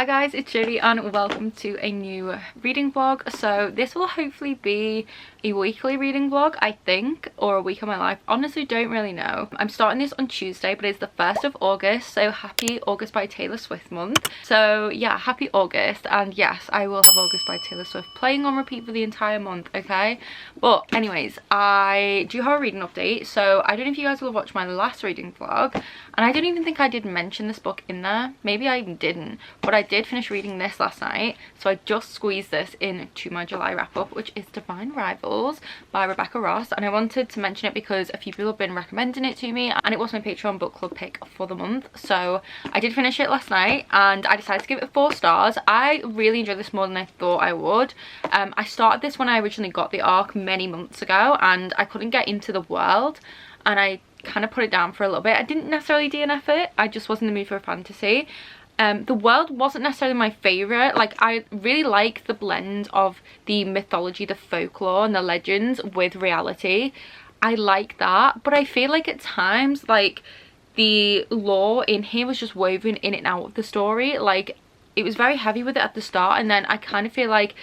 Hi guys, it's Jodie and welcome to a new reading vlog. So this will hopefully be a weekly reading vlog, I think, or a week of my life. Honestly, don't really know. I'm starting this on Tuesday, but it's the 1st of August, so happy August by Taylor Swift month. So yeah, happy August, and yes, I will have August by Taylor Swift playing on repeat for the entire month, okay? But anyways, I do have a reading update. So I don't know if you guys will have watched my last reading vlog, and I don't even think I did mention this book in there. Maybe I even didn't, but I did finish reading this last night, so I just squeezed this into my July wrap up, which is Divine Rivals by Rebecca Ross. And I wanted to mention it because a few people have been recommending it to me, and it was my Patreon book club pick for the month. So I did finish it last night and I decided to give it 4 stars. I really enjoyed this more than I thought I would. I started this when I originally got the arc many months ago, and I couldn't get into the world, and I kind of put it down for a little bit. I didn't necessarily DNF it, I just wasn't in the mood for a fantasy. The world wasn't necessarily my favourite. Like, I really like the blend of the mythology, the folklore and the legends with reality. I like that, but I feel like at times, like, the lore in here was just woven in and out of the story. Like, it was very heavy with it at the start, and then I kind of feel like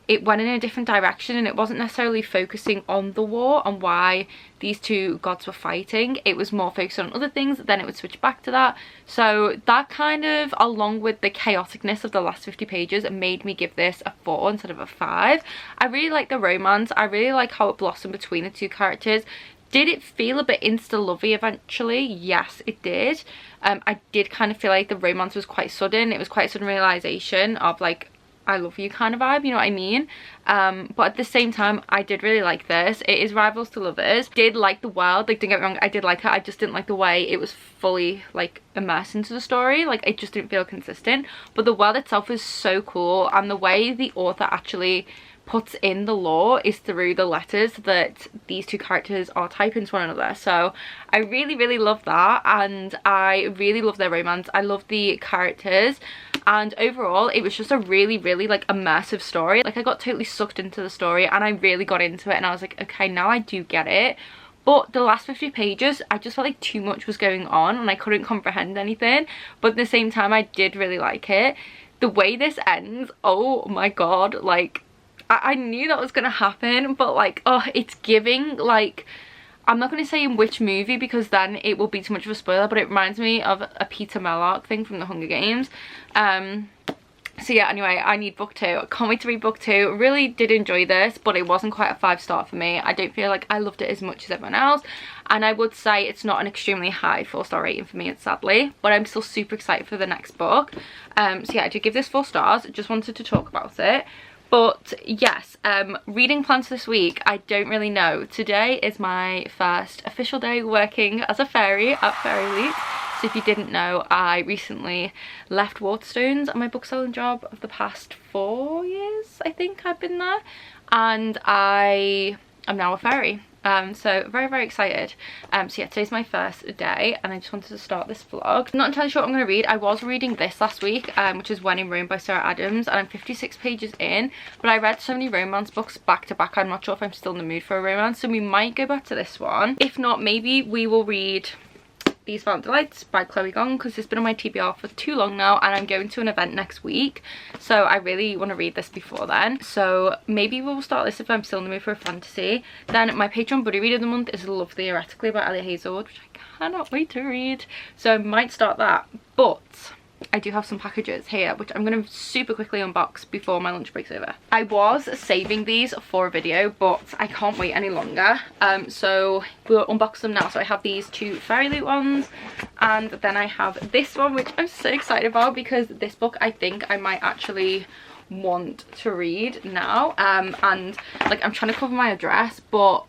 it went in a different direction, and it wasn't necessarily focusing on the war and why these two gods were fighting. It was more focused on other things, then it would switch back to that. So that kind of, along with the chaoticness of the last 50 pages, made me give this a 4 instead of a 5. I really like the romance. I really like how it blossomed between the two characters. Did it feel a bit insta-lovey eventually? Yes, it did. I did kind of feel like the romance was quite sudden. It was quite a sudden realization of, like, I love you kind of vibe, you know what I mean? But at the same time, I did really like this. It is rivals to lovers. Did like the world, like, don't get me wrong, I did like it. I just didn't like the way it was fully, like, immersed into the story. Like, it just didn't feel consistent. But the world itself is so cool, and the way the author actually puts in the lore is through the letters that these two characters are typing to one another. So I really love that, and I really love their romance. I love the characters, and overall it was just a really like immersive story. Like, I got totally sucked into the story and I really got into it, and I was like, okay, now I do get it. But the last 50 pages, I just felt like too much was going on and I couldn't comprehend anything. But at the same time, I did really like it. The way this ends, oh my god, like, I knew that was gonna happen, but, like, oh, it's giving, like, I'm not going to say in which movie because then it will be too much of a spoiler, but it reminds me of a Peter Mellark thing from the Hunger Games. So yeah, anyway, I need book 2. I can't wait to read book 2. Really did enjoy this, but it wasn't quite a 5-star for me. I don't feel like I loved it as much as everyone else, and I would say it's not an extremely high 4-star rating for me, sadly, but I'm still super excited for the next book. So yeah, I did give this 4 stars. Just wanted to talk about it. But yes, reading plans this week, I don't really know. Today is my first official day working as a fairy at Fairyloot. So if you didn't know, I recently left Waterstones at my book selling job of the past 4 years, I think I've been there. And I am now a fairy. So very excited. So yeah, today's my first day and I just wanted to start this vlog. Not entirely sure what I'm going to read. I was reading this last week, which is When in Rome by Sarah Adams, and I'm 56 pages in, but I read so many romance books back to back, I'm not sure if I'm still in the mood for a romance, so we might go back to this one. If not, maybe we will read These Vanillalights by Chloe Gong, because it's been on my TBR for too long now and I'm going to an event next week, so I really want to read this before then. So maybe we'll start this if I'm still in the mood for a fantasy. Then my Patreon buddy read of the month is Love Theoretically by Ellie Hazelwood, which I cannot wait to read, so I might start that. But I do have some packages here which I'm going to super quickly unbox before my lunch break's over. I was saving these for a video, but I can't wait any longer, so we'll unbox them now. So I have these 2 Fairyloot ones, and then I have this one which I'm so excited about because this book I think I might actually want to read now. And like, I'm trying to cover my address, but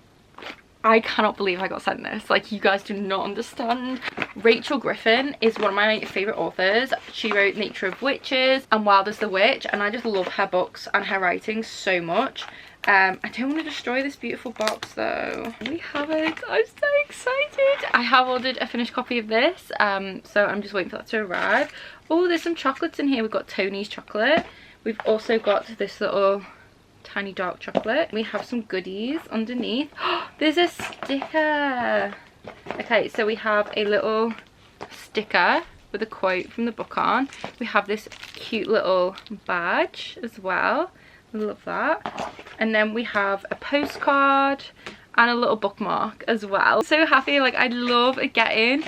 I cannot believe I got sent this. Like, you guys do not understand. Rachel Griffin is one of my favourite authors. She wrote Nature of Witches and Wild as the Witch, and I just love her books and her writing so much. I don't want to destroy this beautiful box though. We have it. I'm so excited. I have ordered a finished copy of this, so I'm just waiting for that to arrive. Oh, there's some chocolates in here. We've got Tony's chocolate. We've also got this little tiny dark chocolate. We have some goodies underneath. There's a sticker. Okay, so we have a little sticker with a quote from the book on. We have this cute little badge as well. I love that. And then we have a postcard and a little bookmark as well. So happy. Like, I love getting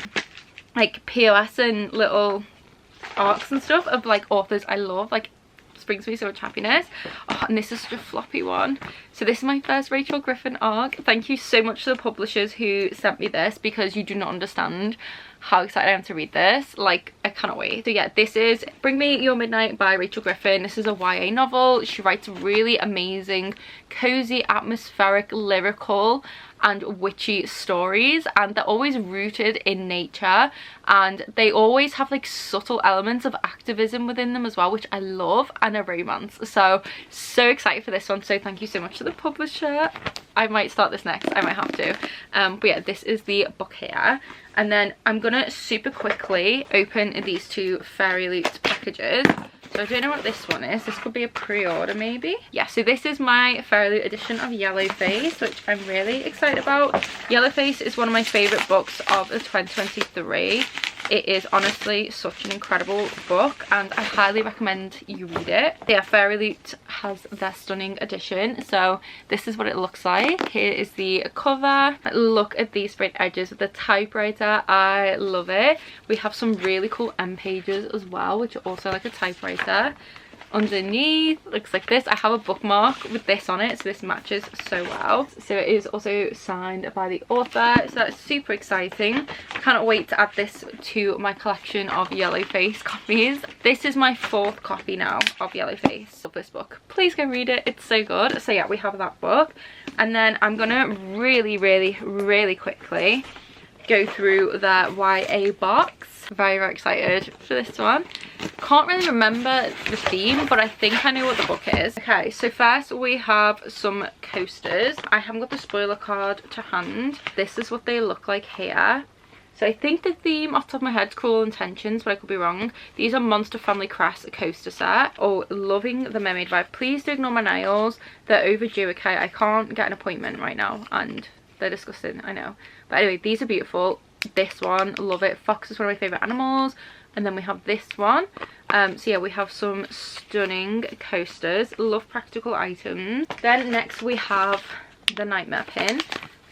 like POS and little arcs and stuff of like authors I love. Like, brings me so much happiness. Oh, and this is such a floppy one. So this is my first Rachel Griffin arc. Thank you so much to the publishers who sent me this, because you do not understand how excited I am to read this. Like, I cannot wait. So yeah, this is Bring Me Your Midnight by Rachel Griffin. This is a YA novel. She writes really amazing, cozy, atmospheric, lyrical and witchy stories, and they're always rooted in nature, and they always have like subtle elements of activism within them as well, which I love, and a romance. So excited for this one. So thank you so much to the publisher. I might start this next, I might have to. But yeah, this is the book here. And then I'm gonna super quickly open these two Fairyloot packages. So I don't know what this one is. This could be a pre-order maybe. Yeah, so this is my Fairyloot edition of Yellowface, which I'm really excited about. Yellowface is one of my favourite books of the 2023. It is honestly such an incredible book, and I highly recommend you read it. Yeah, Fairyloot has their stunning edition. So this is what it looks like. Here is the cover. Look at these sprayed edges with the typewriter. I love it. We have some really cool end pages as well, which are also like a typewriter. Underneath looks like this. I have a bookmark with this on it, so this matches so well. So it is also signed by the author, so that's super exciting. Cannot wait to add this to my collection of Yellowface copies. This is my 4th copy now of Yellowface. Love this book. Please go read it, it's so good. So yeah, we have that book, and then I'm gonna really quickly go through the YA box. Very excited for this one. Can't really remember the theme, but I think I know what the book is. Okay, so first we have some coasters. I haven't got the spoiler card to hand. This is what they look like here. So I think the theme off the top of my head is Cruel Intentions, but I could be wrong. These are Monster Family Crest coaster set. Oh, loving the mermaid vibe. Please do ignore my nails. They're overdue, okay? I can't get an appointment right now, and they're disgusting, I know. But anyway, these are beautiful. This one, love it. Fox is one of my favourite animals. And then we have this one. So yeah, we have some stunning coasters. Love practical items. Then next we have the Nightmare pin.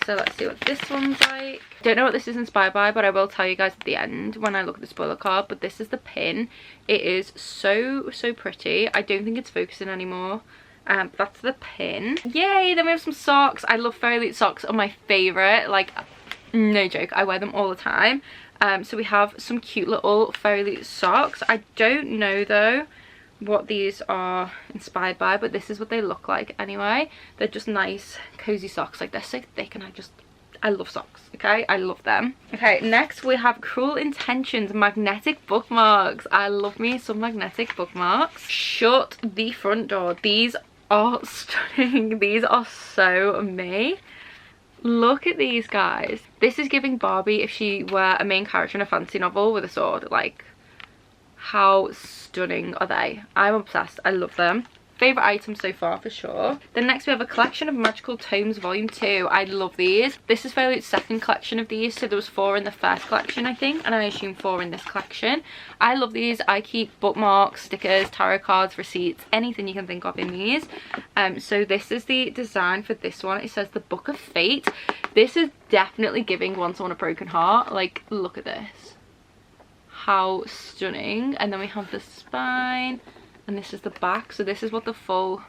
So let's see what this one's like. Don't know what this is inspired by, but I will tell you guys at the end when I look at the spoiler card. But this is the pin. It is so pretty. I don't think it's focusing anymore. That's the pin. Yay! Then we have some socks. I love Fairyloot socks, are my favourite. Like, no joke, I wear them all the time. So we have some cute little Fairyloot socks. I don't know though what these are inspired by, but this is what they look like anyway. They're just nice cozy socks. Like, they're so thick, and I love socks, okay? I love them. Okay, next we have Cruel Intentions magnetic bookmarks. I love me some magnetic bookmarks. Shut the front door. These are stunning. These are so me. Look at these guys. This is giving Barbie if she were a main character in a fantasy novel with a sword. Like, how stunning are they? I'm obsessed. I love them. Favourite item so far for sure. Then next we have a collection of magical tomes volume 2. I love these. This is Fairyloot's second collection of these, so there was 4 in the first collection I think, and I assume 4 in this collection. I love these. I keep bookmarks, stickers, tarot cards, receipts, anything you can think of in these. So this is the design for this one. It says the Book of Fate. This is definitely giving Once on a Broken Heart. Like, look at this. How stunning. And then we have the spine. And this is the back. So this is what the full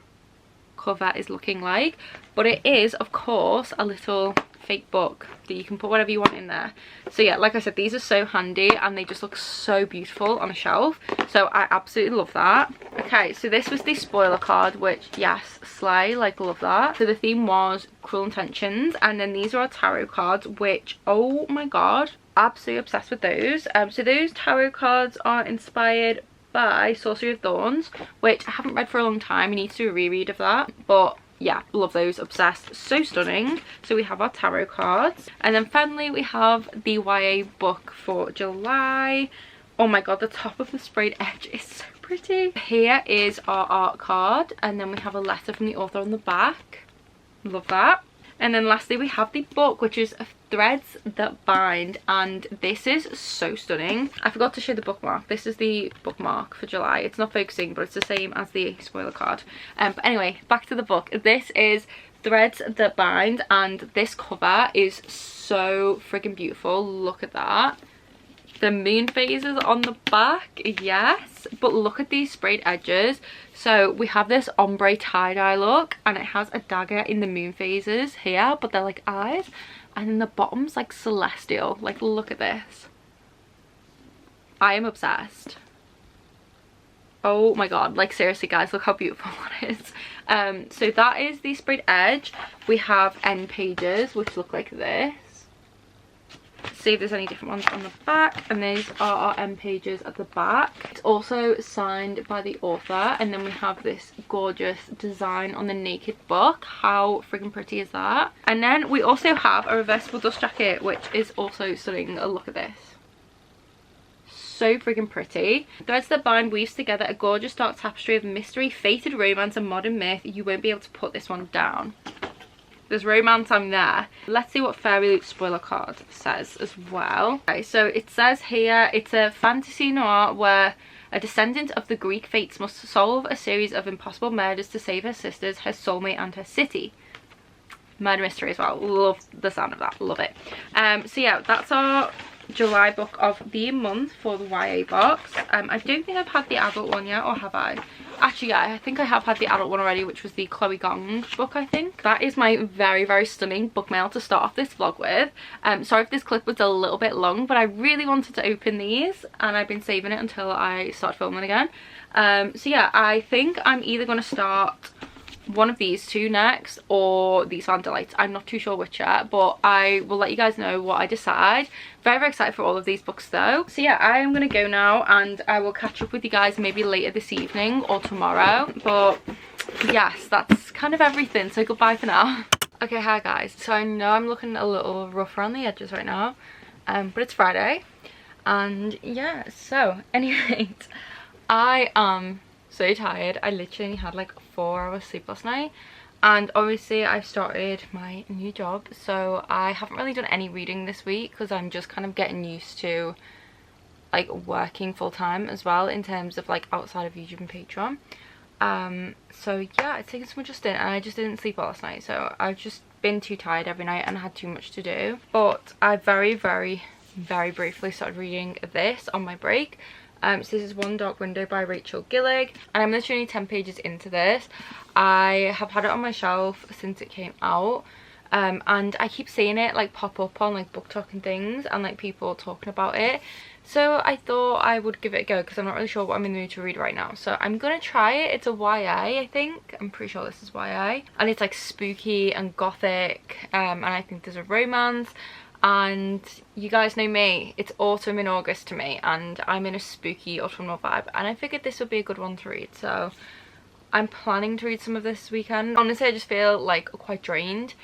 cover is looking like. But it is, of course, a little fake book that you can put whatever you want in there. So yeah, like I said, these are so handy and they just look so beautiful on a shelf. So I absolutely love that. Okay, so this was the spoiler card, which, yes, slay, like, love that. So the theme was Cruel Intentions. And then these are our tarot cards, which, oh my god, absolutely obsessed with those. So those tarot cards are inspired by Sorcery of Thorns, which I haven't read for a long time. I need to do a reread of that, but yeah, love those, obsessed, so stunning. So we have our tarot cards, and then finally we have the YA book for July. Oh my god, the top of the sprayed edge is so pretty. Here is our art card, and then we have a letter from the author on the back. Love that. And then lastly we have the book, which is Threads That Bind, and this is so stunning. I forgot to show the bookmark. This is the bookmark for July. It's not focusing, but it's the same as the spoiler card. But anyway, back to the book. This is Threads That Bind, and this cover is so freaking beautiful. Look at that. The moon phases on the back, yes, but look at these sprayed edges. So we have this ombre tie-dye look, and it has a dagger in the moon phases here, but they're like eyes, and then the bottom's like celestial. Like, look at this. I am obsessed. Oh my god, like seriously guys, look how beautiful that is. So that is the sprayed edge. We have end pages which look like this. See if there's any different ones on the back, and these are our end pages at the back. It's also signed by the author, and then we have this gorgeous design on the naked book. How freaking pretty is that? And then we also have a reversible dust jacket, which is also stunning. Look at this. So freaking pretty. Threads That Bind weaves together a gorgeous dark tapestry of mystery, fated romance and modern myth. You won't be able to put this one down. There's romance, I'm there. Let's see what Fairyloot spoiler card says as well. Okay, so it says here, it's a fantasy noir where a descendant of the Greek fates must solve a series of impossible murders to save her sisters, her soulmate and her city. Murder mystery as well. Love the sound of that. Love it. So yeah, that's our July book of the month for the YA box. I don't think I've had the adult one yet, or have I? Actually, yeah, I think I have had the adult one already, which was the Chloe Gong book, I think. That is my very, very stunning book mail to start off this vlog with. Sorry if this clip was a little bit long, but I really wanted to open these, and I've been saving it until I start filming again. So yeah, I think I'm either going to start one of these two next, or these Vandalites. I'm not too sure which yet, but I will let you guys know what I decide. Very, very excited for all of these books though. So yeah, I am gonna go now, and I will catch up with you guys maybe later this evening or tomorrow. But yes, that's kind of everything, so goodbye for now. Okay, hi guys. So I know I'm looking a little rough around the edges right now, but it's Friday, and yeah, so anyways, I am so tired. I literally had like 4 hours sleep last night, and obviously I've started my new job, so I haven't really done any reading this week because I'm just kind of getting used to like working full-time as well, in terms of like outside of YouTube and Patreon. So yeah, it's taken some adjusting, and I just didn't sleep well last night, so I've just been too tired every night and had too much to do. But I very, very, very briefly started reading this on my break. So this is One Dark Window by Rachel Gillig, and I'm literally 10 pages into this. I have had it on my shelf since it came out, and I keep seeing it like pop up on like BookTok and things, and like people talking about it. So I thought I would give it a go because I'm not really sure what I'm in the mood to read right now. So I'm gonna try it. It's a YA, I think. I'm pretty sure this is YA, and it's like spooky and gothic, and I think there's a romance. And you guys know me, it's autumn in August to me, and I'm in a spooky autumnal vibe, and I figured this would be a good one to read, so I'm planning to read some of this weekend. Honestly, I just feel like quite drained,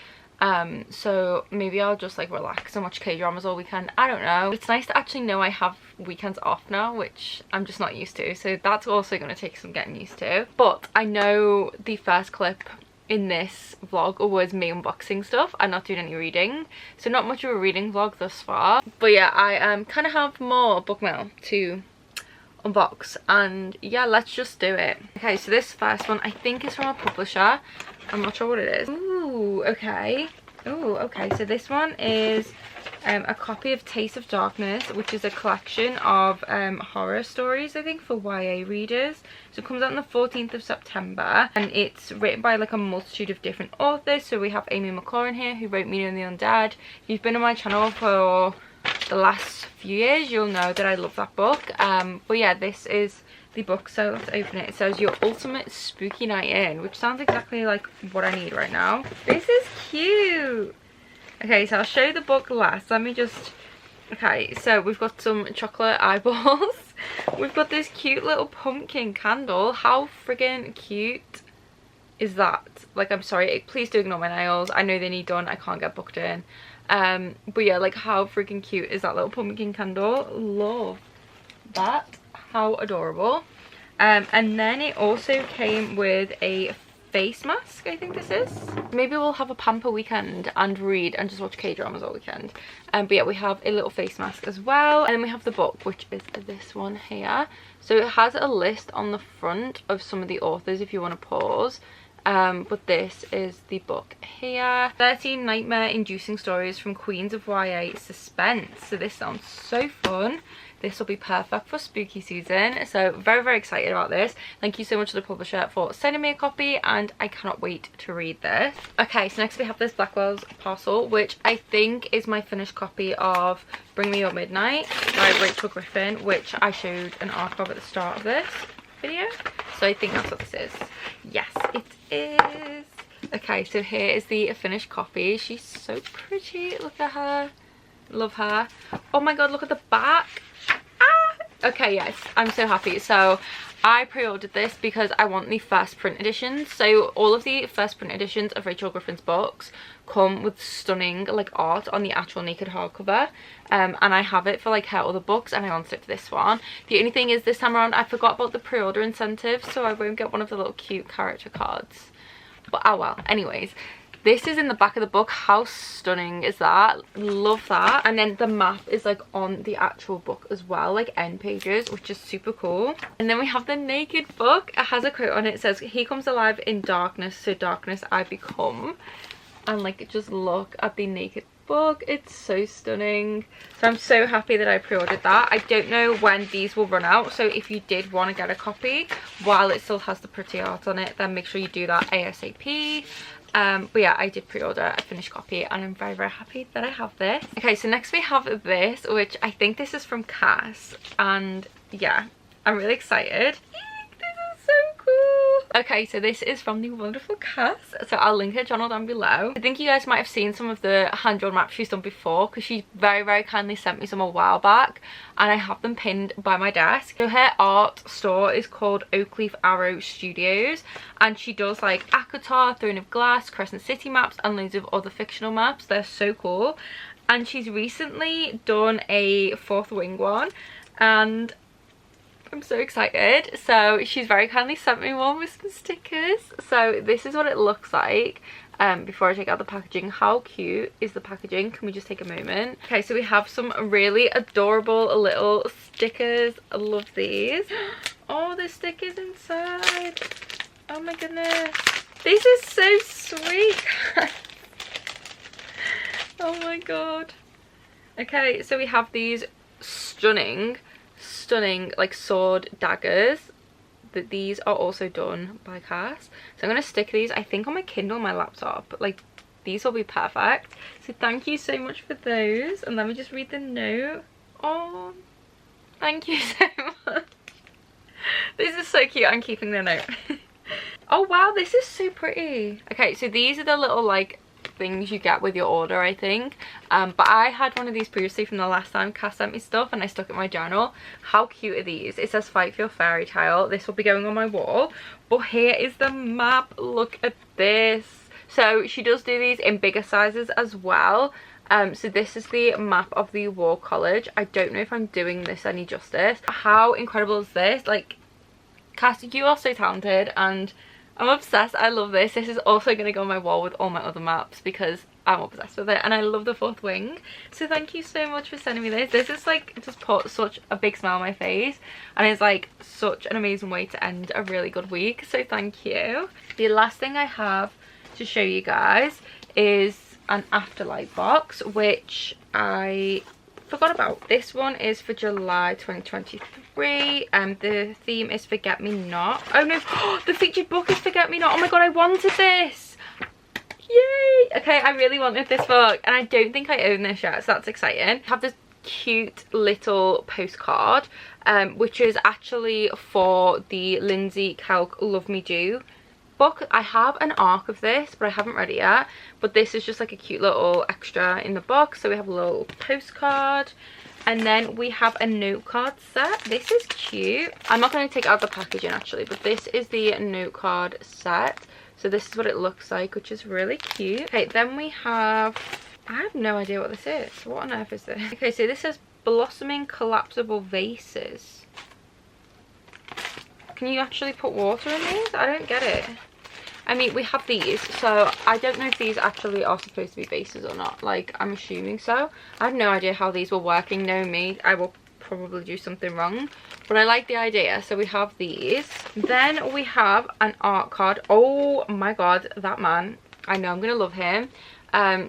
so maybe I'll just like relax and watch K-dramas all weekend. I don't know. It's nice to actually know I have weekends off now, which I'm just not used to, so that's also going to take some getting used to. But I know the first clip in this vlog was me unboxing stuff and not doing any reading, so not much of a reading vlog thus far. But yeah, I kind of have more book mail to unbox, and yeah, let's just do it. Okay, so this first one I think is from a publisher. I'm not sure what it is. Ooh, okay. Ooh, okay, so this one is a copy of Taste of Darkness, which is a collection of horror stories, I think, for YA readers. So it comes out on the 14th of September, and it's written by like a multitude of different authors. So we have Amy McLaurin here, who wrote Meaning and the Undead. If you've been on my channel for the last few years, you'll know that I love that book. But yeah, this is the book, so let's open it. It says Your Ultimate Spooky Night In, which sounds exactly like what I need right now. This is cute. Okay, so I'll show you the book last. Let me just... Okay, so we've got some chocolate eyeballs. We've got this cute little pumpkin candle. How friggin' cute is that? Like, I'm sorry, please do ignore my nails. I know they need done. I can't get booked in. But yeah, like, how friggin' cute is that little pumpkin candle? Love that. How adorable. And then it also came with a face mask, I think this is. Maybe we'll have a pamper weekend and read and just watch K-dramas all weekend. But yeah, we have a little face mask as well. And then we have the book, which is this one here. So it has a list on the front of some of the authors if you want to pause. But this is the book here. 13 nightmare-inducing stories from Queens of YA Suspense. So this sounds so fun. This will be perfect for spooky season. So very, very excited about this. Thank you so much to the publisher for sending me a copy, and I cannot wait to read this. Okay, so next we have this Blackwell's Parcel, which I think is my finished copy of Bring Me Your Midnight by Rachel Griffin, which I showed an arc of at the start of this video. So I think that's what this is. Yes, it is. Okay, so here is the finished copy. She's so pretty. Look at her. Love her. Oh my god, look at the back. Okay, yes, I'm so happy. So I pre-ordered this because I want the first print editions. So all of the first print editions of Rachel Griffin's books come with stunning like art on the actual naked hardcover, and I have it for like her other books, and I wanted it for this one. The only thing is, this time around I forgot about the pre-order incentive, so I won't get one of the little cute character cards, but oh well. Anyways, this is in the back of the book. How stunning is that? Love that. And then the map is like on the actual book as well, like end pages, which is super cool. And then we have the naked book. It has a quote on it. It says, "He comes alive in darkness, so darkness I become." And like, just look at the naked book. It's so stunning. So I'm so happy that I pre-ordered that. I don't know when these will run out, so if you did want to get a copy while it still has the pretty art on it, then make sure you do that ASAP. But yeah, I did pre-order a finished copy, and I'm very, very happy that I have this. Okay, so next we have this, which I think this is from Cass, and yeah, I'm really excited. This is so cool. Okay, so this is from the wonderful Cass, so I'll link her channel down below. I think you guys might have seen some of the hand-drawn maps she's done before, because she very, very kindly sent me some a while back, and I have them pinned by my desk. So her art store is called Oakleaf Arrow Studios, and she does like ACOTAR, Throne of Glass, Crescent City maps, and loads of other fictional maps. They're so cool. And she's recently done a Fourth Wing one, and I'm so excited. So she's very kindly sent me one with some stickers. So this is what it looks like before I take out the packaging. How cute is the packaging? Can we just take a moment? Okay, so we have some really adorable little stickers. I love these. Oh, the stickers inside. Oh my goodness, this is so sweet. Oh my god. Okay, so we have these stunning like sword daggers. That these are also done by Cass. So I'm going to stick these, I think, on my Kindle and my laptop. Like, these will be perfect. So thank you so much for those. And let me just read the note. Oh, thank you so much. This is so cute. I'm keeping the note. Oh wow, this is so pretty. Okay, so these are the little like things you get with your order, I think. But I had one of these previously from the last time Cass sent me stuff, and I stuck it in my journal. How cute are these? It says "Fight for your fairy tale." This will be going on my wall. But here is the map. Look at this. So she does do these in bigger sizes as well. So this is the map of the War College. I don't know if I'm doing this any justice. How incredible is this? Like, Cass, you are so talented, and I'm obsessed. I love this. This is also going to go on my wall with all my other maps because I'm obsessed with it, and I love the Fourth Wing. So thank you so much for sending me this. This is like just put such a big smile on my face, and it's like such an amazing way to end a really good week. So thank you. The last thing I have to show you guys is an Afterlight box, which I forgot about. This one is for July 2023. The theme is Forget Me Not. Oh no, the featured book is Forget Me Not. Oh my god, I wanted this. Yay. Okay, I really wanted this book, and I don't think I own this yet, so that's exciting. I have this cute little postcard, which is actually for the Lindsay Kelk Love Me Do book. I have an arc of this, but I haven't read it yet. But this is just like a cute little extra in the box. So we have a little postcard, and then we have a note card set. This is cute. I'm not going to take out the packaging actually, but this is the note card set. So this is what it looks like, which is really cute. Okay, then we have, I have no idea what this is. What on earth is this? Okay, so this says blossoming collapsible vases. Can you actually put water in these? I don't get it. I mean, we have these, so I don't know if these actually are supposed to be bases or not. Like, I'm assuming so. I have no idea how these were working. Knowing me, I will probably do something wrong, but I like the idea. So we have these. Then we have an art card. Oh my god, that man, I know I'm gonna love him.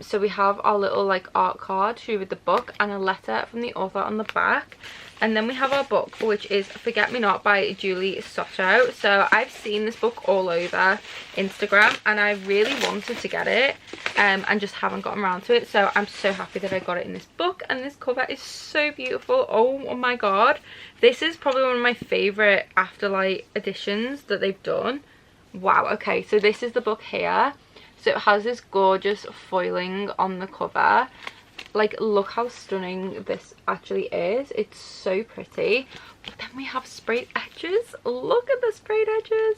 So we have our little like art card with the book and a letter from the author on the back. And then we have our book, which is Forget Me Not by Julie Soto. So I've seen this book all over Instagram and I really wanted to get it and just haven't gotten around to it. So I'm so happy that I got it in this book, and this cover is so beautiful. Oh my god. This is probably one of my favourite Afterlight editions that they've done. Wow, okay, so this is the book here. So it has this gorgeous foiling on the cover. Like, look how stunning this actually is. It's so pretty. But then we have sprayed edges. Look at the sprayed edges.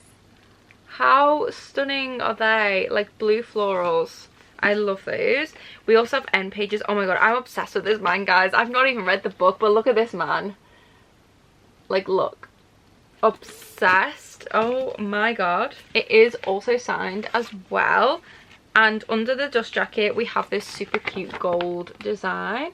How stunning are they? Like blue florals. I love those. We also have end pages. Oh my god, I'm obsessed with this man, guys. I've not even read the book, but look at this man. Like, look. Obsessed. Oh my god. It is also signed as well. And under the dust jacket we have this super cute gold design.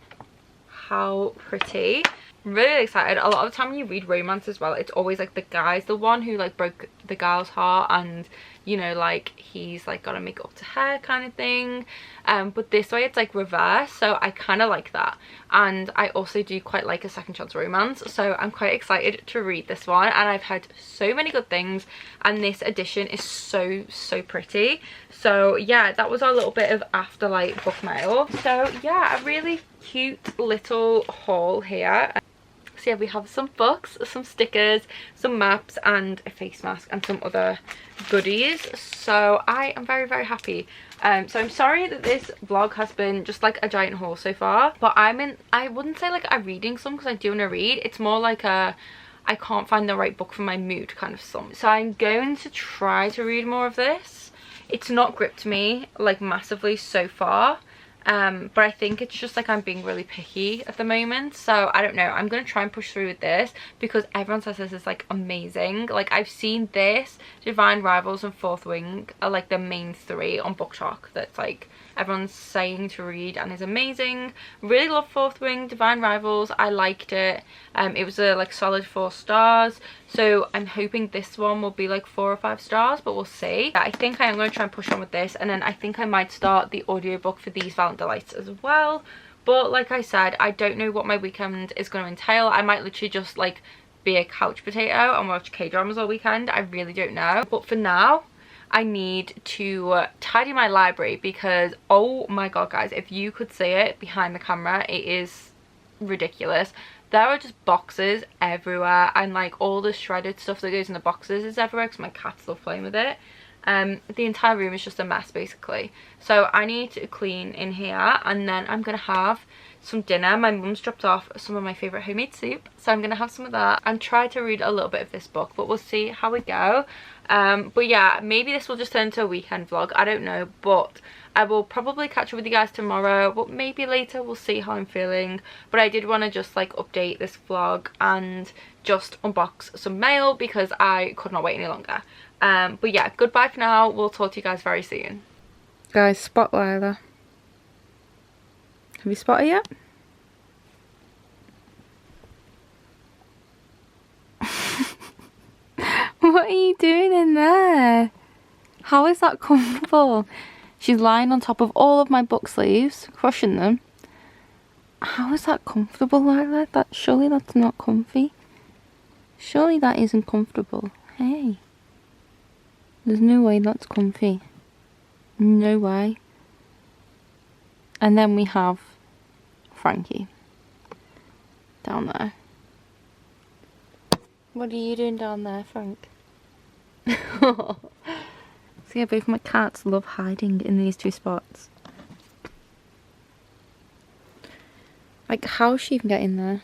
How pretty. I'm really excited. A lot of the time when you read romance as well, it's always like the guy's the one who like broke the girl's heart, and you know, like he's like gotta make it up to her kind of thing. But this way it's like reverse, so I kind of like that. And I also do quite like a second chance romance, so I'm quite excited to read this one. And I've heard so many good things, and this edition is so pretty. So yeah, that was our little bit of Afterlight book mail. So yeah, a really cute little haul here. So yeah, we have some books, some stickers, some maps, and a face mask, and some other goodies. So I am very happy. So I'm sorry that this vlog has been just like a giant haul so far, but I wouldn't say like I'm reading some, because I do want to read. It's more like a I can't find the right book for my mood kind of some. So I'm going to try to read more of this. It's not gripped me like massively so far. But I think it's just like I'm being really picky at the moment. So I don't know, I'm gonna try and push through with this because everyone says this is like amazing. Like, I've seen this, Divine Rivals, and Fourth Wing are like the main three on Book Talk that's like everyone's saying to read and is amazing. Really love Fourth Wing. Divine Rivals, I liked it. It was a like solid 4 stars. So I'm hoping this one will be like 4 or 5 stars, but we'll see. I think I am going to try and push on with this, and then I think I might start the audiobook for these Valentine Delights as well. But like I said, I don't know what my weekend is going to entail. I might literally just like be a couch potato and watch K-dramas all weekend. I really don't know. But for now, I need to tidy my library because, oh my god guys, if you could see it behind the camera, it is ridiculous. There are just boxes everywhere, and like all the shredded stuff that goes in the boxes is everywhere because my cats love playing with it. The entire room is just a mess basically. So I need to clean in here, and then I'm gonna have some dinner. My mum's dropped off some of my favourite homemade soup, so I'm gonna have some of that and try to read a little bit of this book, but we'll see how we go. But yeah, maybe this will just turn into a weekend vlog, I don't know, but I will probably catch up with you guys tomorrow, but maybe later. We'll see how I'm feeling. But I did want to just like update this vlog and just unbox some mail because I could not wait any longer. But yeah, goodbye for now. We'll talk to you guys very soon. Guys, spot Lila. Have you spotted yet? What are you doing in there? How is that comfortable? She's lying on top of all of my book sleeves, crushing them. How is that comfortable like that? Surely that's not comfy. Surely that isn't comfortable. Hey. There's no way that's comfy. No way. And then we have Frankie down there. What are you doing down there, Frank? So yeah, both my cats love hiding in these 2 spots. Like, how is she even getting there?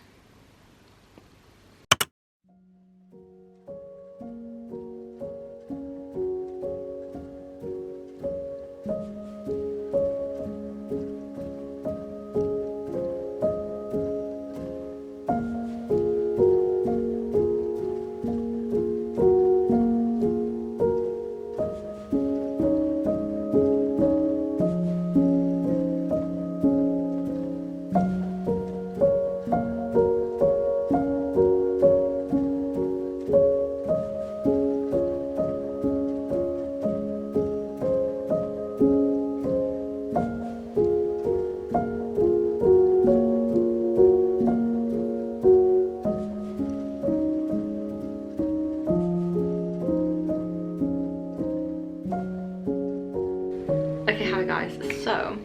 Hi guys, so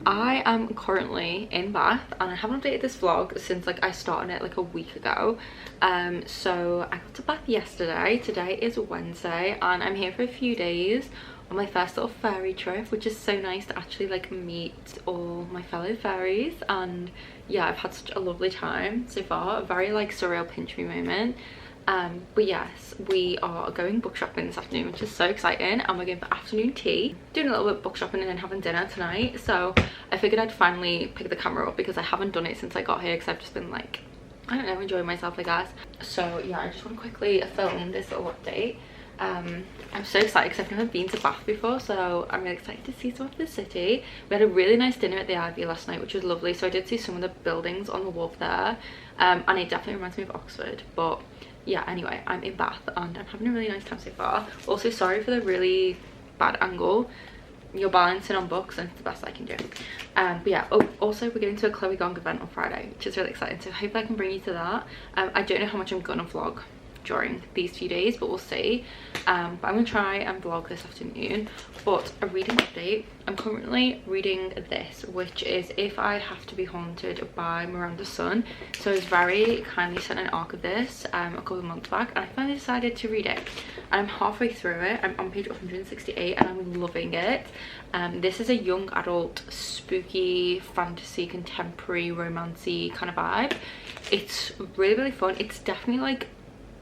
I am currently in Bath and I haven't updated this vlog since like I started it like a week ago. So I got to Bath yesterday. Today is Wednesday and I'm here for a few days on my first little fairy trip, which is so nice to actually like meet all my fellow fairies. And yeah, I've had such a lovely time so far, a very like surreal pinch me moment. But yes, we are going book shopping this afternoon, which is so exciting, and we're going for afternoon tea, doing a little bit of book shopping and then having dinner tonight. So I figured I'd finally pick the camera up because I haven't done it since I got here, because I've just been like, I don't know, enjoying myself I guess. So yeah, I just want to quickly film this little update. I'm so excited because I've never been to Bath before, so I'm really excited to see some of the city. We had a really nice dinner at the Ivy last night, which was lovely, so I did see some of the buildings on the wharf there, and it definitely reminds me of Oxford. But yeah, anyway, I'm in Bath and I'm having a really nice time so far. Also, sorry for the really bad angle. You're balancing on books and it's the best I can do. But yeah, also we're going to a Chloe Gong event on Friday, which is really exciting, so hopefully I can bring you to that. I don't know how much I'm gonna vlog during these few days, but we'll see. But I'm gonna try and vlog this afternoon. But a reading update, I'm currently reading this, which is If I Have to Be Haunted by Miranda Sun. So I was very kindly sent an arc of this a couple of months back, and I finally decided to read it. I'm halfway through it. I'm on page 168 and I'm loving it. This is a young adult spooky fantasy contemporary romancy kind of vibe. It's really fun. It's definitely like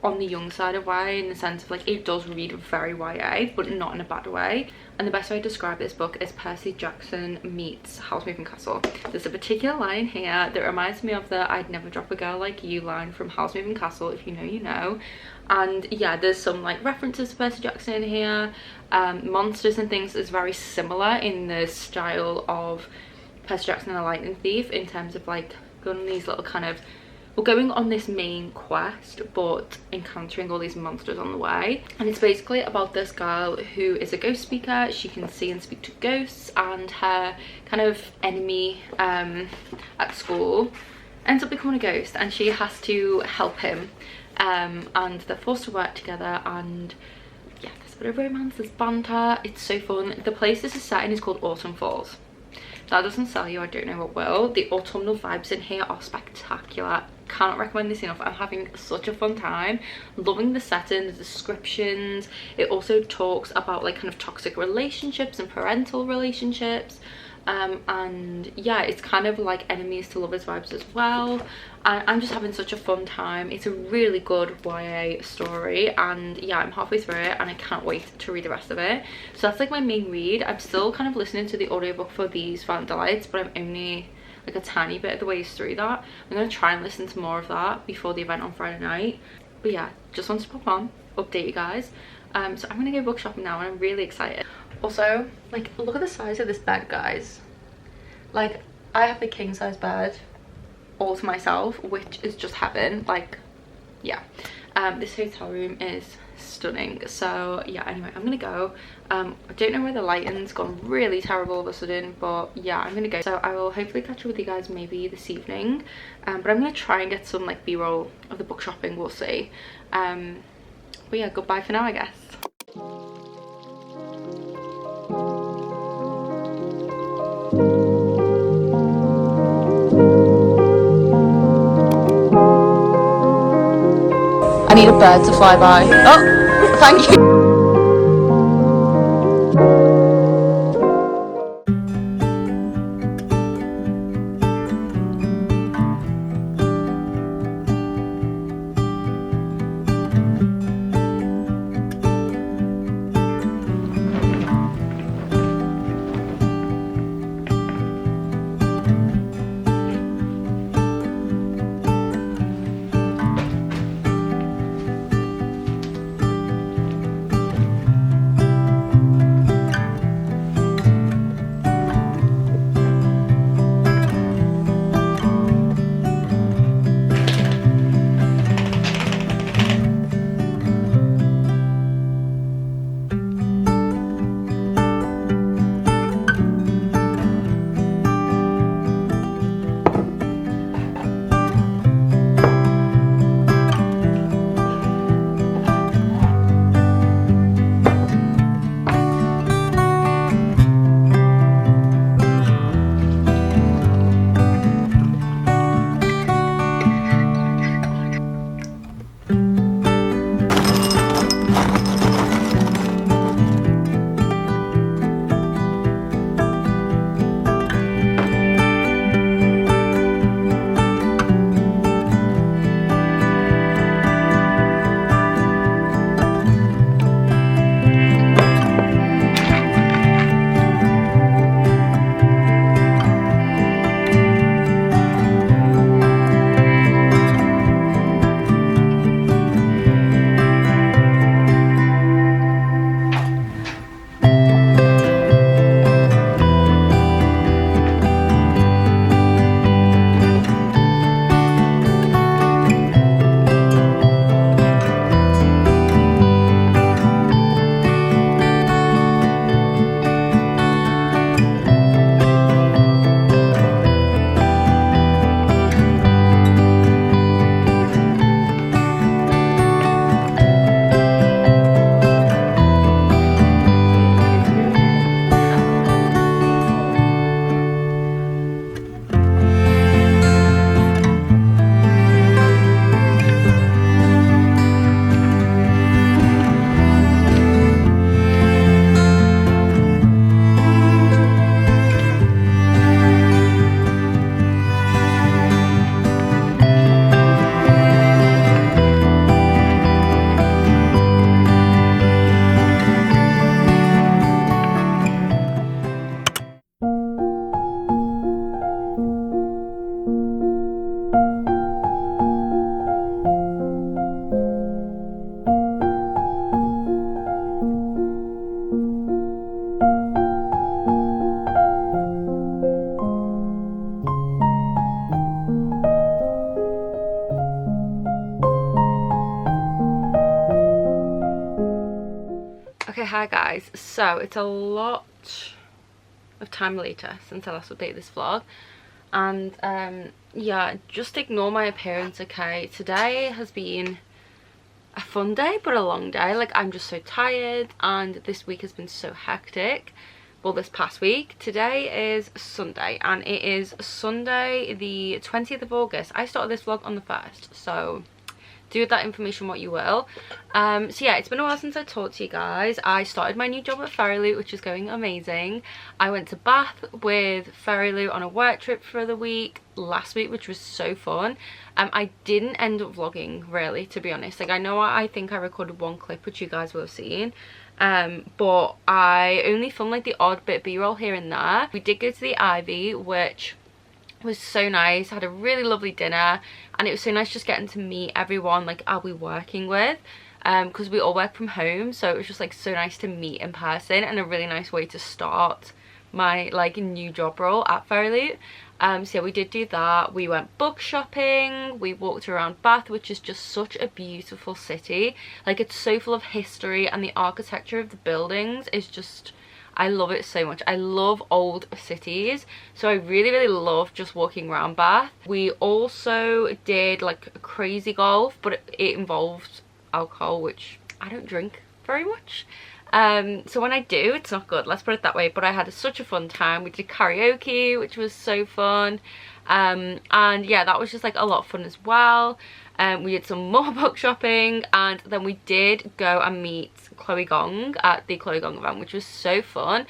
on the young side of YA, in the sense of like it does read very YA, but not in a bad way. And the best way to describe this book is Percy Jackson meets Housemoving Castle. There's a particular line here that reminds me of the "I'd never drop a girl like you" line from Housemoving Castle. If you know, you know. And yeah, there's some like references to Percy Jackson in here. Monsters and things is very similar in the style of Percy Jackson and the Lightning Thief, in terms of like going on these little kind of, we're going on this main quest but encountering all these monsters on the way. And it's basically about this girl who is a ghost speaker. She can see and speak to ghosts, and her kind of enemy at school ends up becoming a ghost and she has to help him, and they're forced to work together. And yeah, there's a bit of romance, there's banter, it's so fun. The place this is set in is called Autumn Falls. That doesn't sell you, I don't know what will. The autumnal vibes in here are spectacular. Cannot recommend this enough. I'm having such a fun time, loving the setting, the descriptions. It also talks about like kind of toxic relationships and parental relationships, and yeah, it's kind of like enemies to lovers vibes as well. And I'm just having such a fun time. It's a really good YA story, and yeah, I'm halfway through it and I can't wait to read the rest of it. So that's like my main read. I'm still kind of listening to the audiobook for These Vandalites, but I'm only like a tiny bit of the ways through that. I'm gonna try and listen to more of that before the event on Friday night. But yeah, just wanted to pop on, update you guys. So I'm gonna go book shopping now and I'm really excited. Also, like, look at the size of this bed, guys. Like, I have the king size bed all to myself, which is just heaven. Like, yeah. This hotel room is stunning. So yeah, anyway, I'm gonna go. I don't know where the lighting's gone really terrible all of a sudden, but yeah, I'm gonna go. So I will hopefully catch up with you guys maybe this evening, but I'm gonna try and get some like b-roll of the book shopping, we'll see. But yeah, goodbye for now, I guess. I need a bird to fly by. Oh, thank you. Okay, hi guys. So it's a lot of time later since I last updated this vlog, and yeah, just ignore my appearance, okay? Today has been a fun day but a long day. Like, I'm just so tired, and this week has been so hectic. Well, this past week. Today is Sunday, and it is Sunday the 20th of August. I started this vlog on the 1st, so do with that information what you will. So yeah, it's been a while since I talked to you guys. I started my new job at Fairyloot, which is going amazing. I went to Bath with Fairyloot on a work trip for the week last week, which was so fun. I didn't end up vlogging, really, to be honest. Like, I know I think I recorded one clip, which you guys will have seen. But I only filmed like the odd bit B-roll here and there. We did go to the Ivy, which was so nice. Had a really lovely dinner, and it was so nice just getting to meet everyone like I'll be working with, because we all work from home, so it was just like so nice to meet in person, and a really nice way to start my like new job role at Fairyloot. So yeah, we did do that. We went book shopping, we walked around Bath, which is just such a beautiful city. Like, it's so full of history, and the architecture of the buildings is just, I love it so much. I love old cities, so I really love just walking around Bath. We also did like crazy golf, but it involved alcohol, which I don't drink very much. So when I do, it's not good, let's put it that way. But I had such a fun time. We did karaoke, which was so fun, and yeah, that was just like a lot of fun as well. We did some more book shopping, and then we did go and meet Chloe Gong at the Chloe Gong event, which was so fun.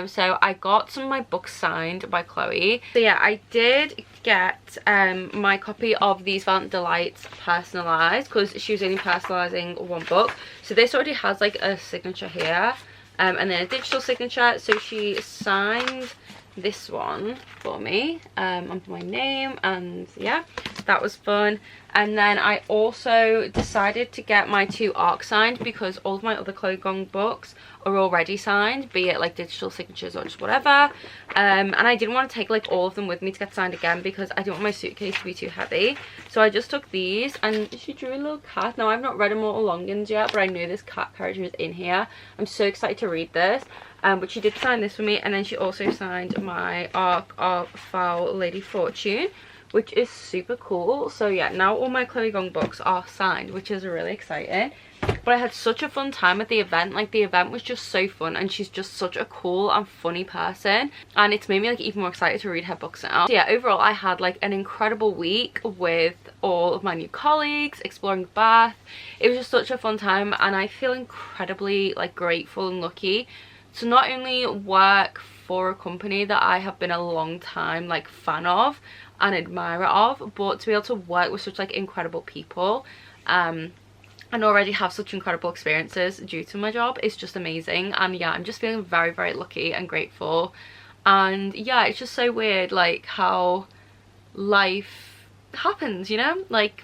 So I got some of my books signed by Chloe. So yeah, I did get my copy of These Valiant Delights personalised, because she was only personalising one book. So this already has like a signature here, and then a digital signature. So she signed this one for me, under my name, and yeah, that was fun. And then I also decided to get my 2 ARC signed, because all of my other Chloe Gong books are already signed, be it like digital signatures or just whatever. And I didn't want to take like all of them with me to get signed again, because I didn't want my suitcase to be too heavy. So I just took these, and she drew a little cat. Now, I've not read Immortal Longings yet, but I know this cat character is in here. I'm so excited to read this. But she did sign this for me, and then she also signed my ARC of Foul Lady Fortune, which is super cool. So yeah, now all my Chloe Gong books are signed, which is really exciting. But I had such a fun time at the event. Like, the event was just so fun, and she's just such a cool and funny person, and it's made me like even more excited to read her books now. So yeah, overall I had like an incredible week with all of my new colleagues, exploring Bath. It was just such a fun time, and I feel incredibly like grateful and lucky to not only work for a company that I have been a long time like fan of and admirer of, but to be able to work with such like incredible people, and already have such incredible experiences due to my job. Is just amazing. And yeah, I'm just feeling very lucky and grateful. And yeah, it's just so weird like how life happens, you know? Like,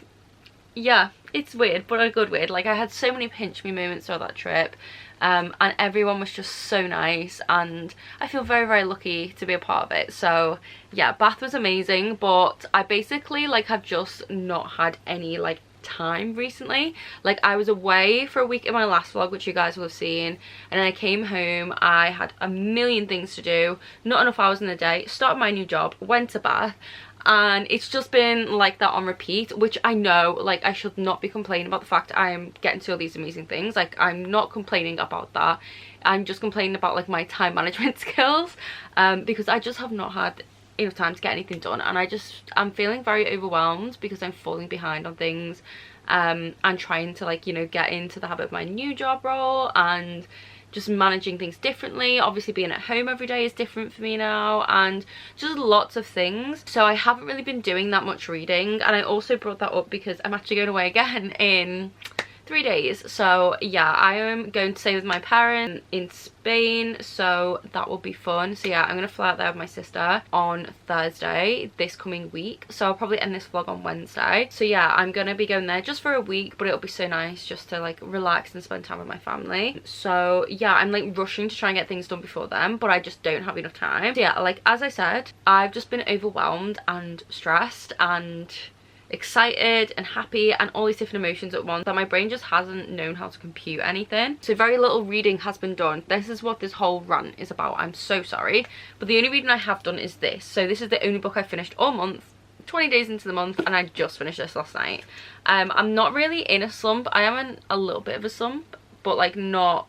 yeah, it's weird, but a good weird. Like, I had so many pinch me moments throughout that trip, and everyone was just so nice, and I feel very lucky to be a part of it. So yeah, Bath was amazing, but I basically like have just not had any like time recently. Like, I was away for a week in my last vlog, which you guys will have seen, and then I came home. I had a million things to do, not enough hours in the day, started my new job, went to Bath, and it's just been like that on repeat, which I know like I should not be complaining about the fact I am getting to all these amazing things. Like, I'm not complaining about that. I'm just complaining about like my time management skills, because I just have not had enough time to get anything done, and I'm feeling very overwhelmed because I'm falling behind on things, and trying to like, you know, get into the habit of my new job role, and just managing things differently. Obviously being at home every day is different for me now, and just lots of things. So I haven't really been doing that much reading, and I also brought that up because I'm actually going away again in 3 days. So yeah, I am going to stay with my parents in Spain, so that will be fun. So yeah, I'm gonna fly out there with my sister on Thursday this coming week, so I'll probably end this vlog on Wednesday. So yeah, I'm gonna be going there just for a week, but it'll be so nice just to like relax and spend time with my family. So yeah, I'm like rushing to try and get things done before then, but I just don't have enough time. So yeah, like as I said, I've just been overwhelmed and stressed, and excited and happy and all these different emotions at once that my brain just hasn't known how to compute anything. So very little reading has been done. This is what this whole rant is about. I'm so sorry, but the only reading I have done is this. So this is the only book I finished all month, 20 days into the month, and I just finished this last night. I'm not really in a slump. I am in a little bit of a slump, but like not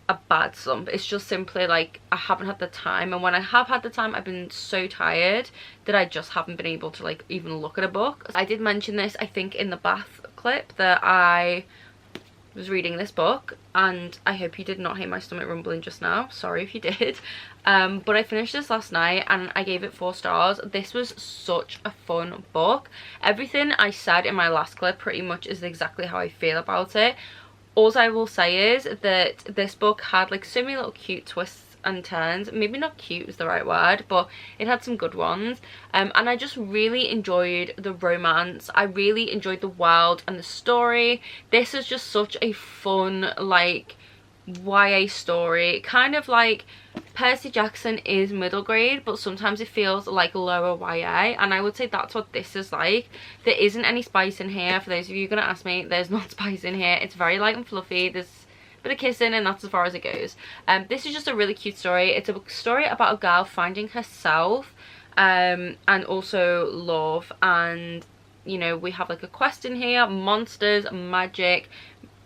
a bad slump. It's just simply like I haven't had the time, and when I have had the time I've been so tired that I just haven't been able to like even look at a book. I did mention this I think in the bath clip that I was reading this book, and I hope you did not hear my stomach rumbling just now. Sorry if you did. But I finished this last night and I gave it 4 stars. This was such a fun book. Everything I said in my last clip pretty much is exactly how I feel about it. All I will say is that this book had like so many little cute twists and turns. Maybe not cute is the right word, but it had some good ones. And I just really enjoyed the romance. I really enjoyed the world and the story. This is just such a fun like YA story, kind of like Percy Jackson is middle grade, but sometimes it feels like lower YA, and I would say that's what this is like. There isn't any spice in here. For those of you gonna ask me, there's not spice in here. It's very light and fluffy. There's a bit of kissing and that's as far as it goes. This is just a really cute story. It's a story about a girl finding herself and also love, and you know, we have like a quest in here, monsters, magic,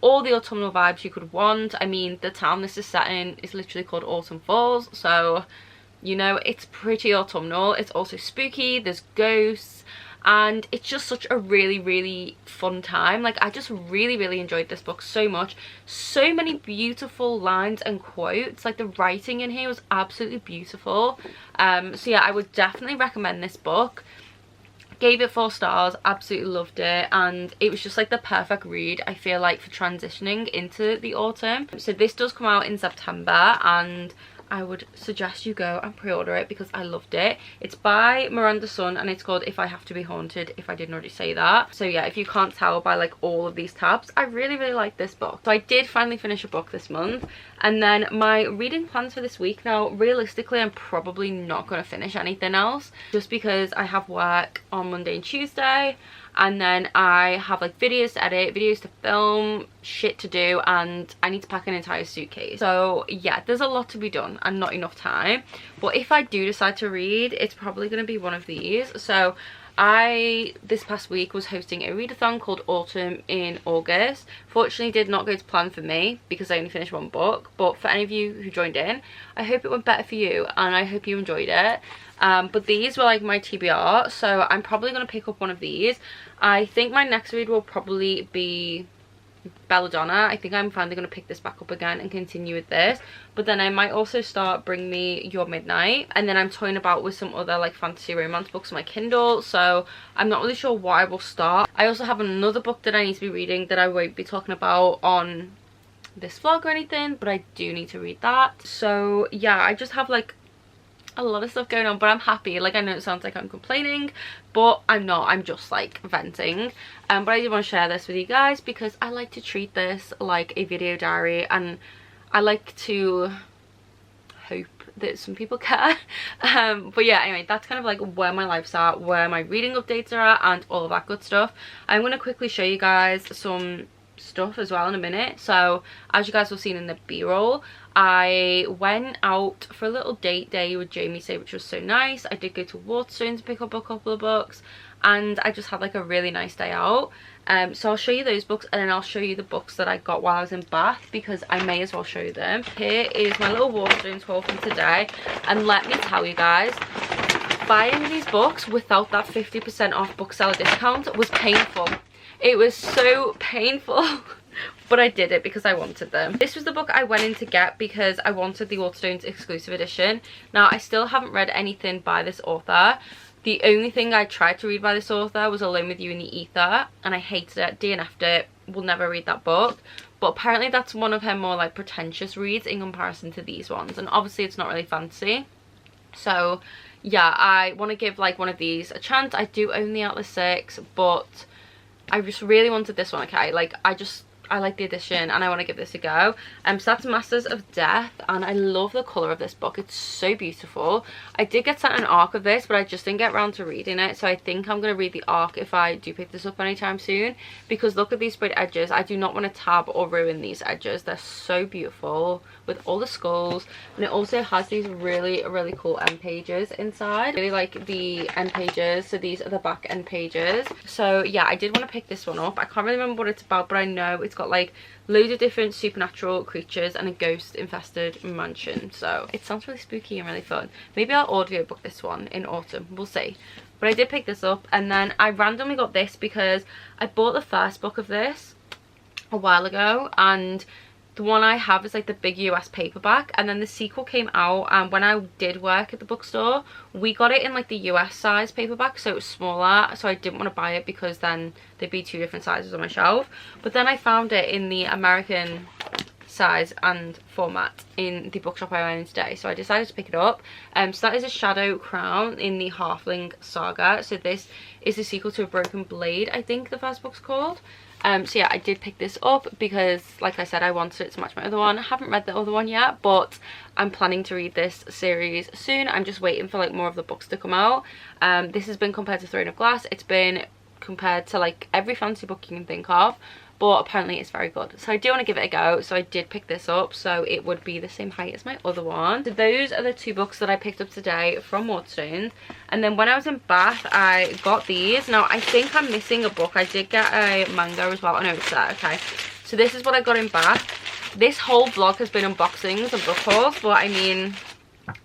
all the autumnal vibes you could want. I mean, the town this is set in is literally called Autumn Falls, so you know, it's pretty autumnal. It's also spooky, there's ghosts, and it's just such a really fun time. Like, I just really enjoyed this book so much. So many beautiful lines and quotes. Like, the writing in here was absolutely beautiful. So yeah, I would definitely recommend this book. Gave it 4 stars, absolutely loved it, and it was just like the perfect read, I feel like, for transitioning into the autumn. So this does come out in September, and I would suggest you go and pre-order it because I loved it. It's by Miranda Sun and it's called If I Have to Be Haunted, if I didn't already say that. So yeah, if you can't tell by like all of these tabs, I really like this book. So I did finally finish a book this month, and then my reading plans for this week. Now realistically, I'm probably not going to finish anything else just because I have work on Monday and Tuesday, and then I have like videos to edit, videos to film, shit to do, and I need to pack an entire suitcase. So yeah, there's a lot to be done and not enough time. But if I do decide to read, it's probably going to be one of these. So I, this past week, was hosting a readathon called Autumn in August. Fortunately did not go to plan for me because I only finished 1 book, but for any of you who joined in, I hope it went better for you and I hope you enjoyed it. But these were like my TBR, so I'm probably going to pick up one of these. I think my next read will probably be Belladonna. I think I'm finally going to pick this back up again and continue with this, but then I might also start Bring Me Your Midnight, and then I'm toying about with some other like fantasy romance books on my Kindle, so I'm not really sure what I will start. I also have another book that I need to be reading that I won't be talking about on this vlog or anything, but I do need to read that. So yeah, I just have like a lot of stuff going on, but I'm happy. Like, I know it sounds like I'm complaining, but I'm not. I'm just like venting. But I did want to share this with you guys because I like to treat this like a video diary, and I like to hope that some people care. But yeah, anyway, that's kind of like where my life's at, where my reading updates are at, and all of that good stuff. I'm going to quickly show you guys some stuff as well in a minute. So as you guys have seen in the b-roll, I went out for a little date day with Jamie Say, which was so nice. I did go to Waterstones to pick up a couple of books, and I just had like a really nice day out. So I'll show you those books, and then I'll show you the books that I got while I was in Bath because I may as well show them. Here is my little Waterstones haul from today, and let me tell you guys, buying these books without that 50% off bookseller discount was painful. It was so painful. But I did it because I wanted them. This was the book I went in to get because I wanted the Waterstones exclusive edition. Now, I still haven't read anything by this author. The only thing I tried to read by this author was Alone With You in the Ether, and I hated it, DNF'd it, will never read that book. But apparently that's one of her more like pretentious reads in comparison to these ones, and obviously it's not really fancy. So yeah, I want to give like one of these a chance. I do own the Atlas 6, but I just really wanted this one. Okay, like I I like the edition and I want to give this a go. So that's Masters of Death, and I love the colour of this book. It's so beautiful. I did get sent an ARC of this, but I just didn't get around to reading it, so I think I'm going to read the ARC if I do pick this up anytime soon, because look at these sprayed edges. I do not want to tab or ruin these edges. They're so beautiful with all the skulls, and it also has these really cool end pages inside. I really like the end pages, so these are the back end pages. So yeah, I did want to pick this one up. I can't really remember what it's about, but I know it's got like loads of different supernatural creatures and a ghost infested mansion, so it sounds really spooky and really fun. Maybe I'll audiobook this one in autumn, we'll see. But I did pick this up, and then I randomly got this because I bought the first book of this a while ago, and the one I have is like the big US paperback, and then the sequel came out, and when I did work at the bookstore, we got it in like the US size paperback, so it was smaller, so I didn't want to buy it because then there'd be two different sizes on my shelf. But then I found it in the American size and format in the bookshop I went in today, so I decided to pick it up. So that is a Shadow Crown in the Halfling saga. So this is the sequel to A Broken Blade, I think the first book's called. So yeah, I did pick this up because, like I said, I wanted it to match my other one. I haven't read the other one yet, but I'm planning to read this series soon. I'm just waiting for like more of the books to come out. This has been compared to Throne of Glass. It's been compared to like every fantasy book you can think of, but apparently it's very good, so I do want to give it a go. So I did pick this up, so it would be the same height as my other one. So those are the two books that I picked up today from Waterstones. And then when I was in Bath, I got these. Now I think I'm missing a book. I did get a manga as well. I know it's there. Okay, so this is what I got in Bath. This whole vlog has been unboxings and book hauls, but I mean,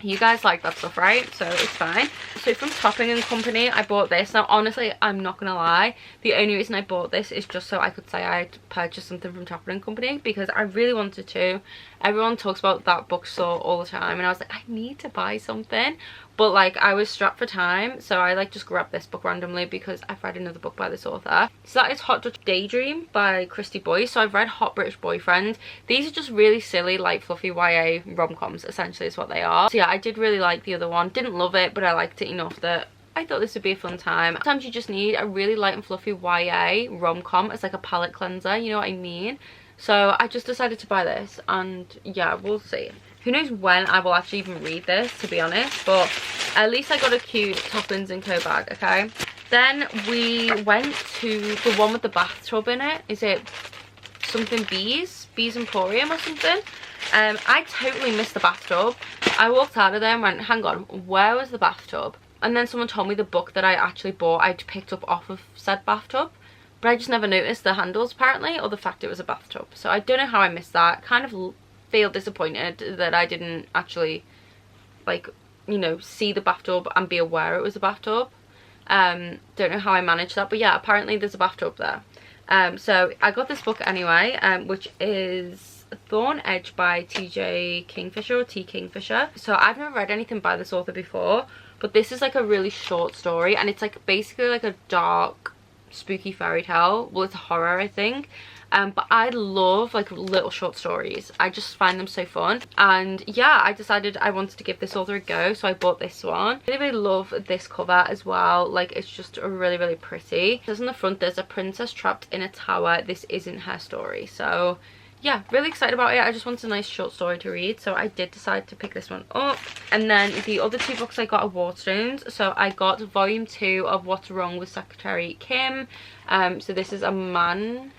you guys like that stuff, right? So it's fine. So from Topping and Company, I bought this. Now honestly, I'm not gonna lie, the only reason I bought this is just so I could say I'd purchased something from Topping and Company, because I really wanted to. Everyone talks about that bookstore all the time, and I was like, I need to buy something. But like, I was strapped for time, so I like just grabbed this book randomly because I've read another book by this author. So that is Hot Dutch Daydream by Christy Boyce. So I've read Hot British Boyfriend. These are just really silly, like fluffy YA rom-coms, essentially is what they are. So yeah, I did really like the other one. Didn't love it, but I liked it enough that I thought this would be a fun time. Sometimes you just need a really light and fluffy YA rom-com as like a palette cleanser, you know what I mean? So I just decided to buy this, and yeah, we'll see. Who knows when I will actually even read this, to be honest, but at least I got a cute Toppins & Co bag, okay? Then we went to the one with the bathtub in it. Is it something Bees Emporium or something? I totally missed the bathtub. I walked out of there and went, hang on, where was the bathtub? And then someone told me the book that I actually bought I'd picked up off of said bathtub, but I just never noticed the handles apparently, or the fact it was a bathtub. So I don't know how I missed that. Kind of feel disappointed that I didn't actually, like, you know, see the bathtub and be aware it was a bathtub. Don't know how I managed that, but yeah, apparently there's a bathtub there. So I got this book anyway, which is Thorn Edge by TJ Kingfisher, or T Kingfisher. So I've never read anything by this author before, but this is like a really short story, and it's like basically like a dark, spooky fairy tale. Well, it's a horror, I think. But I love like little short stories. I just find them so fun. And yeah, I decided I wanted to give this author a go, so I bought this one. I really love this cover as well. Like, it's just really pretty. It says on the front, there's a princess trapped in a tower. This isn't her story. So yeah, really excited about it. I just wanted a nice short story to read, so I did decide to pick this one up. And then the other two books I got are Waterstones. So I got volume 2 of What's Wrong with Secretary Kim. So this is a manhwa,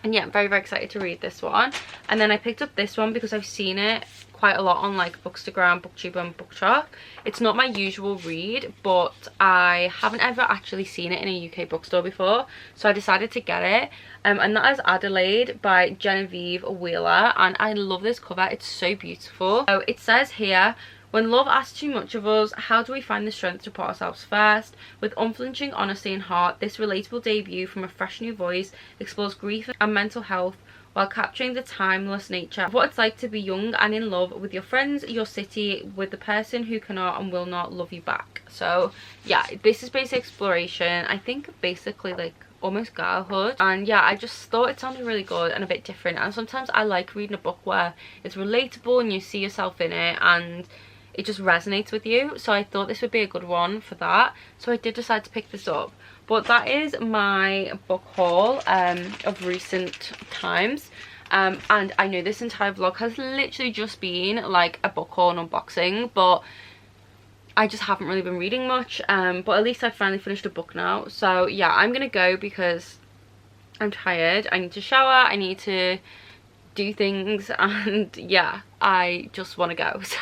and yeah, I'm very excited to read this one. And then I picked up this one because I've seen it quite a lot on like Bookstagram, Booktube and Bookshop. It's not my usual read, but I haven't ever actually seen it in a UK bookstore before, so I decided to get it. And that is Adelaide by Genevieve Wheeler, and I love this cover. It's so beautiful. So it says here, when love asks too much of us, how do we find the strength to put ourselves first? With unflinching honesty and heart, this relatable debut from a fresh new voice explores grief and mental health while capturing the timeless nature of what it's like to be young and in love with your friends, your city, with the person who cannot and will not love you back. So yeah, this is basic exploration. I think basically like almost girlhood, and yeah, I just thought it sounded really good and a bit different. And sometimes I like reading a book where it's relatable and you see yourself in it, and it just resonates with you. So I thought this would be a good one for that, so I did decide to pick this up. But that is my book haul of recent times. And I know this entire vlog has literally just been like a book haul and unboxing, but I just haven't really been reading much. But at least I finally finished a book now. So yeah, I'm gonna go because I'm tired. I need to shower, I need to do things, and yeah, I just want to go. So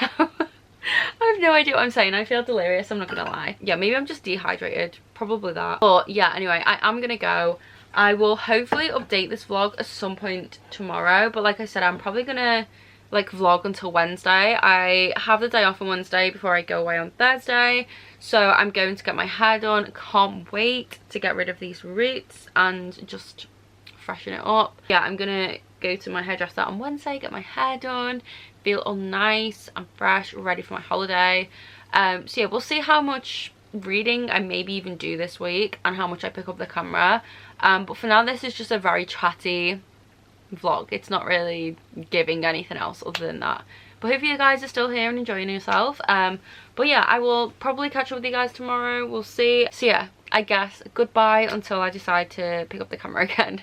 I have no idea what I'm saying. I feel delirious, I'm not gonna lie. Yeah, maybe I'm just dehydrated, probably that. But yeah, anyway, I am gonna go. I will hopefully update this vlog at some point tomorrow, but like I said, I'm probably gonna like vlog until Wednesday. I have the day off on Wednesday before I go away on Thursday, so I'm going to get my hair done. Can't wait to get rid of these roots and just freshen it up. Yeah, I'm gonna go to my hairdresser on Wednesday, get my hair done, feel all nice and fresh, ready for my holiday. So yeah, we'll see how much reading I maybe even do this week and how much I pick up the camera. But for now, this is just a very chatty vlog. It's not really giving anything else other than that. But hopefully you guys are still here and enjoying yourself. But yeah, I will probably catch up with you guys tomorrow. We'll see. So yeah, I guess goodbye until I decide to pick up the camera again.